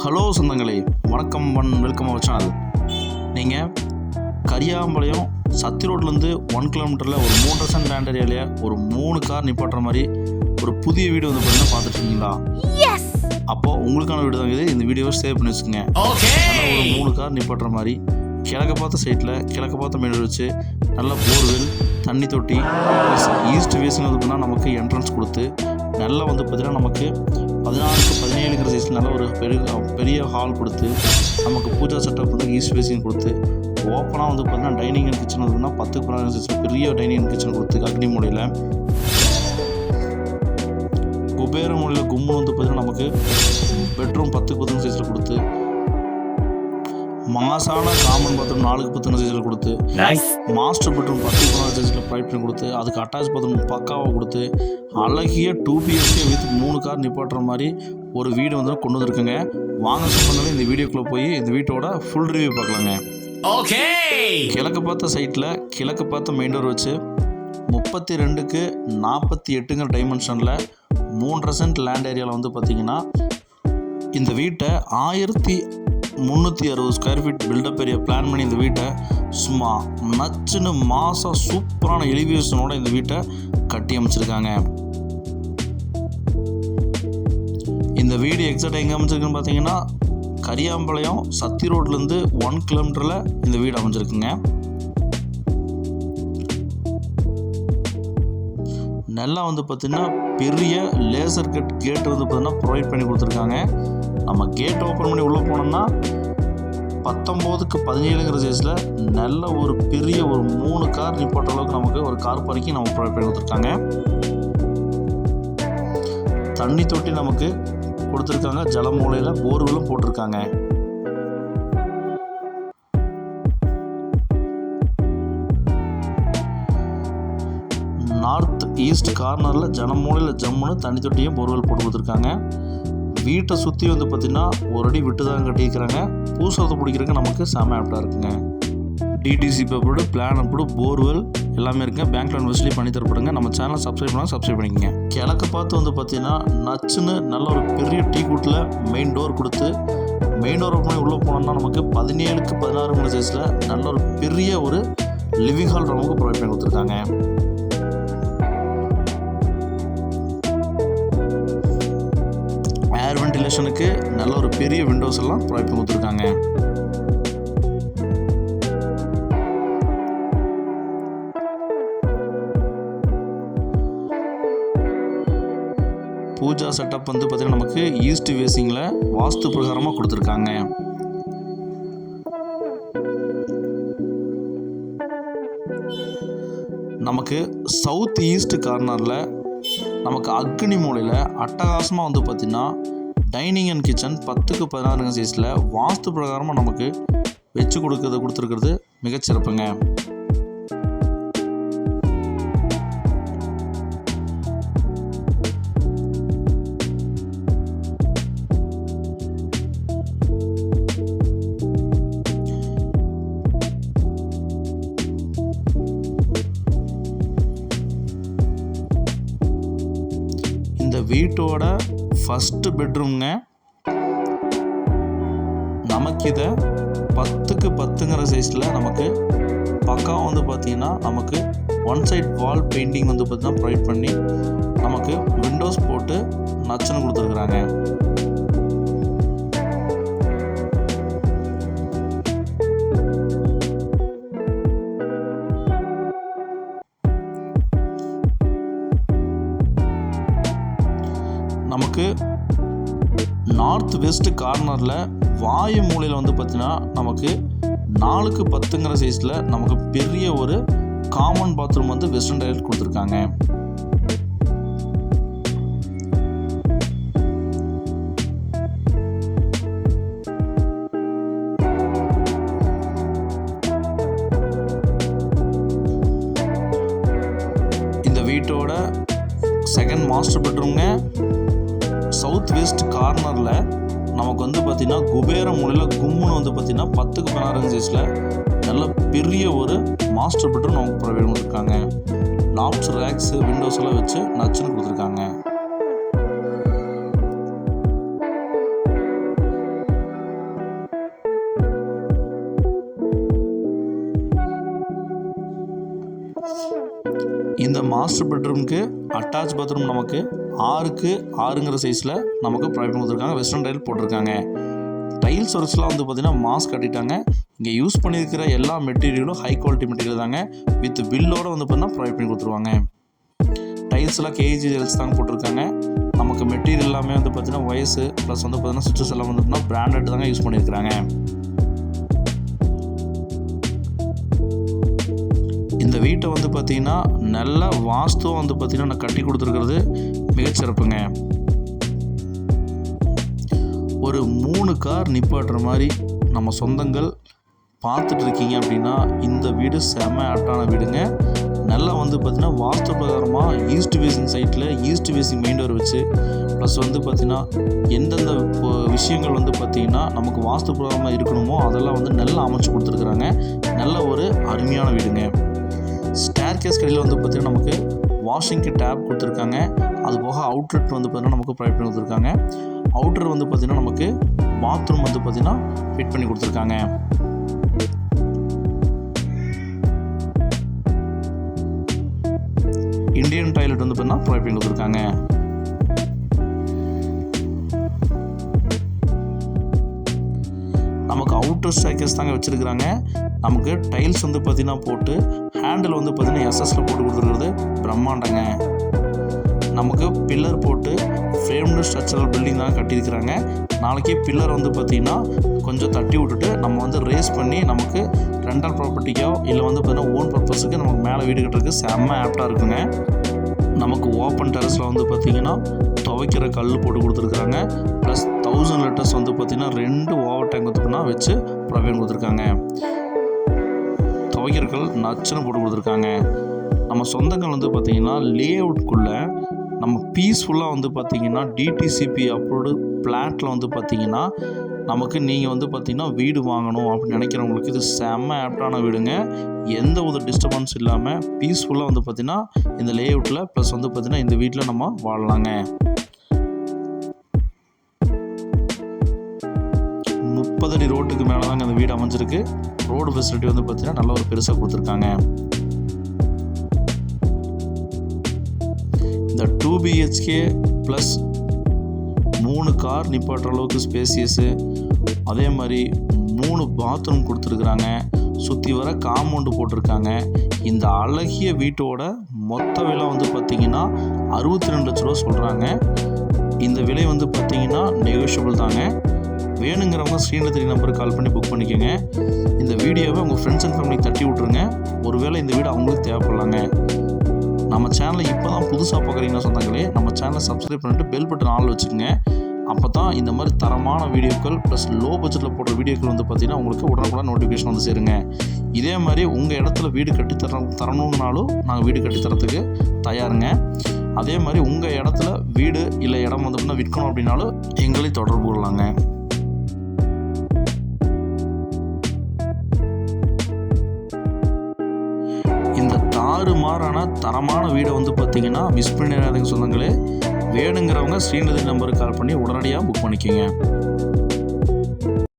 Hello சொந்தங்களே, வணக்கம். Welcome our channel. நீங்கள் கரியாம்பாளையம் சத்தி ரோட்லேருந்து 1 கிலோமீட்டரில் ஒரு 3 சென்ட் லேண்ட் ஏரியாவிலே ஒரு 3 கார் நிப்பாட்டுற மாதிரி ஒரு புதிய வீடு வந்து பார்த்தீங்கன்னா பார்த்துருக்கீங்களா? அப்போது உங்களுக்கான வீடு தான் இது. இந்த வீடியோவை சேவ் பண்ணி வச்சுக்கோங்க. ஒரு 3 கார் நிப்பாட்டுற மாதிரி கிழக்க பார்த்த சைட்டில் கிழக்க பார்த்த மேடு வச்சு நல்ல போர்வெல், தண்ணி தொட்டி, ஈஸ்ட் ஃபேஸிங் வந்து பார்த்தீங்கன்னா நமக்கு என்ட்ரன்ஸ் கொடுத்து நல்லா வந்து பார்த்தீங்கன்னா நமக்கு 16x17 சைஸில் நல்ல ஒரு பெரிய ஹால் கொடுத்து நமக்கு பூஜா செட்டப் வந்து ஈஸ்ட் ஃபேஸிங் கொடுத்து ஓப்பனாக வந்து பார்த்தீங்கன்னா டைனிங் அண்ட் கிச்சன் வந்து 10x16 சைஸில் பெரிய டைனிங் அண்ட் கிச்சன் கொடுத்து அக்னி மூலையில் குபேர மூலையில் கும்முன்னு வந்து பார்த்தீங்கன்னா நமக்கு பெட்ரூம் 10x10 சைஸில் கொடுத்து மாசான காமன் பாத்ரூம் 4x10 சைஸில் கொடுத்து மாஸ்டர் பெட்ரூம் 10x16 சைஸில் ப்ரொவைட் பண்ணி கொடுத்து அதுக்கு அட்டாச் பாத்ரூம் பக்காவாக கொடுத்து அழகிய 2 BHK வித் 3 கார் நிப்பாட்டுற மாதிரி ஒரு வீடு வந்து கொண்டு வந்துருக்குங்க. வாங்க சொன்னாலும் இந்த வீடியோக்குள்ளே போய் இந்த வீட்டோட ஃபுல் ரிவ்யூ பார்க்கலாங்க. கிழக்கு பார்த்த சைட்டில் கிழக்கு பார்த்த மெயின் டோர் வச்சு 32x48 டைமென்ஷனில் 3 சென்ட் லேண்ட் ஏரியாவில் வந்து பார்த்திங்கன்னா இந்த வீட்டை 1360 square feet built up area plan பண்ணி இந்த வீட்டை சும்மா நச்சுன்னு மாதம் சூப்பரான எலிவேஷனோட இந்த வீட்டை கட்டி அமைச்சிருக்காங்க. இந்த வீடு எக்ஸாக்டாக எங்கே அமைச்சிருக்குன்னு பார்த்தீங்கன்னா கரியாம்பாளையம் சத்தி ரோட்லேருந்து 1 கிலோமீட்டரில் இந்த வீடு அமைஞ்சிருக்குங்க. நல்லா வந்து பார்த்திங்கன்னா பெரிய லேசர் கேட் வந்து பார்த்திங்கன்னா ப்ரொவைட் பண்ணி கொடுத்துருக்காங்க. நம்ம கேட் ஓப்பன் பண்ணி உள்ளே போனோம்னா 19x17 சைஸில் நல்ல ஒரு பெரிய ஒரு 3 கார் நிப்பாட்டுற அளவுக்கு நமக்கு ஒரு கார் பார்க்கிங் நம்ம ப்ரொவைட் பண்ணி கொடுத்துருக்காங்க. தண்ணி தொட்டி நமக்கு கொடுத்துருக்காங்க. ஜல மூலையில் போர்வெல்லும் போட்டிருக்காங்க. நார்த் ஈஸ்ட் கார்னரில் ஜனமூலையில் ஜம்முன்னு தண்ணி தொட்டியும் போர்வெல் போட்டு கொடுத்துருக்காங்க. வீட்டை சுற்றி வந்து பார்த்திங்கன்னா ஒரு அடி விட்டு தான் கட்டியிருக்கிறாங்க. பூசத்தை பிடிக்கிறதுக்கு நமக்கு செம ஆப்டாக இருக்குங்க. டிடிசி பேப்பரோடு பிளான் அப்போடு போர்வெல் எல்லாமே இருக்குங்க. பேங்க் லோன் வசூலி பண்ணி தரப்படுங்க. நம்ம சேனலை சப்ஸ்கிரைப் பண்ணிக்கங்க. கிழக்கு பார்த்து வந்து பார்த்திங்கன்னா நச்சுன்னு நல்ல ஒரு பெரிய டீ கூட்டில் மெயின் டோர் கொடுத்து மெயின் டோர் ஓப்பன் பண்ணி உள்ளே போனோம்னா நமக்கு 17x16 சைஸில் நல்ல ஒரு பெரிய ஒரு லிவிங் ஹால் நமக்கு ப்ரொவைட் பண்ணி கொடுத்துருக்காங்க. ஏர் வென்டிலேஷனுக்கு நல்ல ஒரு பெரிய விண்டோஸ் எல்லாம் ப்ரொவைட் பண்ணி கொடுத்துருக்காங்க. பூஜா செட்டப் வந்து பார்த்தீங்கன்னா நமக்கு ஈஸ்ட் ஃபேஸிங்கில் வாஸ்து பிரகாரமாக கொடுத்துருக்காங்க. நமக்கு சவுத் ஈஸ்ட் கார்னரில் நமக்கு அக்னி மூலையில் அட்டகாசமாக வந்து பார்த்திங்கன்னா டைனிங் அண்ட் கிச்சன் 10x16 சைஸில் வாஸ்து பிரகாரமாக நமக்கு வச்சு கொடுத்துருக்கிறது மிகச்சிறப்புங்க. இந்த வீட்டோட ஃபஸ்ட்டு பெட்ரூம்ங்க. நமக்கு இதை 10x10 சைஸில் நமக்கு பக்கம் வந்து பார்த்திங்கன்னா நமக்கு ஒன் சைட் வால் பெயிண்டிங் வந்து பார்த்திங்கன்னா ப்ரொவைட் பண்ணி நமக்கு விண்டோஸ் போட்டு நச்சுன்னு கொடுத்துருக்குறாங்க. நமக்கு நார்த் வெஸ்ட் கார்னரில் வாயு மூலையில் வந்து பார்த்திங்கன்னா நமக்கு 4x10 சைஸில் நமக்கு பெரிய ஒரு காமன் பாத்ரூம் வந்து வெஸ்டர்ன் டைல் கொடுத்துருக்காங்க. இந்த வீட்டோட செகண்ட் மாஸ்டர் பெட்ரூம்ங்க. சவுத் வெஸ்ட் கார்னரில் நமக்கு வந்து பார்த்திங்கன்னா குபேர மூலையில் கும்முன்னு வந்து பார்த்திங்கன்னா 10x16 சைஸில் நல்ல பெரிய ஒரு மாஸ்டர் பெட்ரூம் நமக்கு ப்ரொவைட் பண்ணியிருக்காங்க. லாப்ஸ் ரேக்ஸு விண்டோஸ் எல்லாம் வச்சு நச்சுன்னு கொடுத்துருக்காங்க. இந்த மாஸ்டர் பெட்ரூமுக்கு அட்டாச் பாத்ரூம் நமக்கு 6க்கு 6ங்கிற சைஸில் நமக்கு ப்ரொவைட் பண்ணி கொடுத்துருக்காங்க. வெஸ்டர்ன் டைல் போட்டிருக்காங்க. டைல்ஸ் ஒர்க்ஸ்லாம் வந்து பார்த்திங்கன்னா மாஸ் கட்டிட்டாங்க. இங்கே யூஸ் பண்ணியிருக்கிற எல்லா மெட்டீரியலும் ஹை குவாலிட்டி மெட்டீரியல் தாங்க. வித் பில்லோடு வந்து பார்த்திங்கன்னா ப்ரொவைட் பண்ணி கொடுத்துருவாங்க. டைல்ஸ்லாம் கேஜி டைல்ஸ் தாங்க போட்டிருக்காங்க. நமக்கு மெட்டீரியல் எல்லாமே வந்து பார்த்திங்கன்னா வயசு ப்ளஸ் வந்து பார்த்திங்கன்னா சுவிட்சஸ் எல்லாம் வந்து பார்த்திங்கன்னா பிராண்டட் தாங்க யூஸ் பண்ணியிருக்கிறாங்க. இந்த வீட்டை வந்து பார்த்திங்கன்னா நல்ல வாஸ்துவாக வந்து பார்த்திங்கன்னா நான் கட்டி கொடுத்துருக்கிறது மிகச்சிறப்புங்க. ஒரு 3 கார் நிப்பாட்டுற மாதிரி நம்ம சொந்தங்கள் பார்த்துட்டு இருக்கீங்க அப்படின்னா இந்த வீடு செம்ம ஆப்டான வீடுங்க. நல்லா வந்து பார்த்திங்கன்னா வாஸ்து பிரகாரமாக ஈஸ்ட் ஃபேஸிங் சைட்டில் ஈஸ்ட் ஃபேஸிங் மெயின் டோர் வச்சு ப்ளஸ் வந்து பார்த்திங்கன்னா எந்தெந்த விஷயங்கள் வந்து பார்த்திங்கன்னா நமக்கு வாஸ்து பிரகாரமாக இருக்கணுமோ அதெல்லாம் வந்து நல்லா அமைச்சு கொடுத்துருக்குறாங்க. நல்ல ஒரு அருமையான வீடுங்க. ஸ்டேர் கேஸ் கடையில் வந்து பார்த்திங்கன்னா நமக்கு வாஷிங்க்கு டேப் கொடுத்துருக்காங்க. அது போக அவுட்லெட் வந்து பார்த்திங்கன்னா நமக்கு ப்ரொவைட் பண்ணி கொடுத்துருக்காங்க. அவுட்டர் வந்து பார்த்திங்கன்னா நமக்கு பாத்ரூம் வந்து பார்த்திங்கன்னா ஃபிட் பண்ணி கொடுத்துருக்காங்க. இந்தியன் டாய்லெட் வந்து பார்த்தீங்கன்னா ப்ரொவைட் பண்ணி கொடுத்துருக்காங்க. நமக்கு அவுட்டர் ஸ்டேர்கேஸ் தாங்க வச்சுருக்கிறாங்க. நமக்கு டைல்ஸ் வந்து பார்த்திங்கன்னா போட்டு ஹேண்டில் வந்து பார்த்திங்கன்னா எஸ்எஸ்ல போட்டு கொடுத்துருக்கிறது பிரம்மாண்டங்க. நமக்கு பில்லர் போட்டு ஃப்ரேம்டு ஸ்ட்ரக்சரல் பில்டிங் தான் கட்டியிருக்கிறாங்க. நாளைக்கு பில்லர் வந்து பார்த்திங்கன்னா கொஞ்சம் தட்டி விட்டுட்டு நம்ம வந்து ரேஸ் பண்ணி நமக்கு ரெண்டல் ப்ராப்பர்ட்டிக்கோ இல்லை வந்து பார்த்திங்கன்னா ஓன் பர்பஸுக்கு நமக்கு மேலே வீடு கட்டுறதுக்கு செம்ம ஆப்டாக இருக்குங்க. நமக்கு ஓப்பன் டெரஸில் வந்து பார்த்திங்கன்னா துவைக்கிற கல் போட்டு கொடுத்துருக்குறாங்க. ப்ளஸ் 1000 லிட்டர்ஸ் வந்து பார்த்திங்கன்னா 2 ஓவர் டேங்க் வந்து வச்சு ப்ரொவைட் கொடுத்துருக்காங்க. துவைக்கிற கல் நச்சுன்னு போட்டு கொடுத்துருக்காங்க. நம்ம சொந்தங்கள் வந்து பார்த்திங்கன்னா லே அவுட்குள்ளே நம்ம பீஸ்ஃபுல்லாக வந்து பார்த்திங்கன்னா டிடிசிபி அப்ரூவ்டு பிளாட்டில் வந்து பார்த்திங்கன்னா நமக்கு நீங்கள் வந்து பார்த்திங்கன்னா வீடு வாங்கணும் அப்படின்னு நினைக்கிறவங்களுக்கு இது செம்ம ஆப்டான வீடுங்க. எந்த ஒரு டிஸ்டர்பன்ஸ் இல்லாமல் பீஸ்ஃபுல்லாக வந்து பார்த்திங்கன்னா இந்த லே அவுட்டில் ப்ளஸ் வந்து பார்த்திங்கன்னா இந்த வீட்டில் நம்ம வாழலாங்க. 30 அடி ரோட்டுக்கு மேலே தாங்க அந்த வீடு அமைஞ்சிருக்கு. ரோடு ஃபெசிலிட்டி வந்து பார்த்திங்கன்னா நல்ல ஒரு பெருசாக கொடுத்துருக்காங்க. இந்த 2 BHK ப்ளஸ் 3 கார் நிப்பாட்டுற அளவுக்கு ஸ்பேசியஸு, அதே மாதிரி 3 பாத்ரூம் கொடுத்துருக்குறாங்க. சுற்றி வர காம்பவுண்டு போட்டிருக்காங்க. இந்த அழகிய வீட்டோட மொத்த விலை வந்து பார்த்திங்கன்னா 62 லட்ச ரூபா சொல்கிறாங்க. இந்த விலை வந்து பார்த்திங்கன்னா நெகோஷியபிள் தாங்க. வேணுங்கிறவங்க ஸ்க்ரீனில் தெரிய நம்பருக்கு கால் பண்ணி புக் பண்ணிக்கோங்க. இந்த வீடியோவை உங்கள் ஃப்ரெண்ட்ஸ் அண்ட் ஃபேமிலிக்கு தட்டி விட்ருங்க. ஒருவேளை இந்த வீடு அவங்களுக்கு தேவைப்படலாங்க. நம்ம சேனலை இப்போ தான் புதுசாக பார்க்குறீங்கன்னா சொந்தங்களே நம்ம சேனலை சப்ஸ்கிரைப் பண்ணிட்டு பெல் பட்டன் ஆள் வச்சுக்கோங்க. அப்போ தான் இந்த மாதிரி தரமான வீடியோக்கள் ப்ளஸ் லோ பட்ஜெட்டில் போடுற வீடியோக்கள் வந்து பார்த்திங்கன்னா உங்களுக்கு உடனுக்குடன் நோட்டிஃபிகேஷன் வந்து சேருங்க. இதே மாதிரி உங்கள் இடத்துல வீடு கட்டி தரணுன்னாலும் நாங்கள் வீடு கட்டித்தரத்துக்கு தயாருங்க. அதே மாதிரி உங்கள் இடத்துல வீடு இல்லை இடம் வந்து விற்கணும் அப்படின்னாலும் எங்களை தொடர்பு கொள்ளலாங்க. இந்த தாறுமாறான தரமான வீடை வந்து பார்த்திங்கன்னா மிஸ் பண்ணிடாதீங்க சொந்தங்களே. வேணுங்கிறவங்க ஸ்ரீநிதி நம்பருக்கு கால் பண்ணி உடனடியாக புக் பண்ணிக்கோங்க.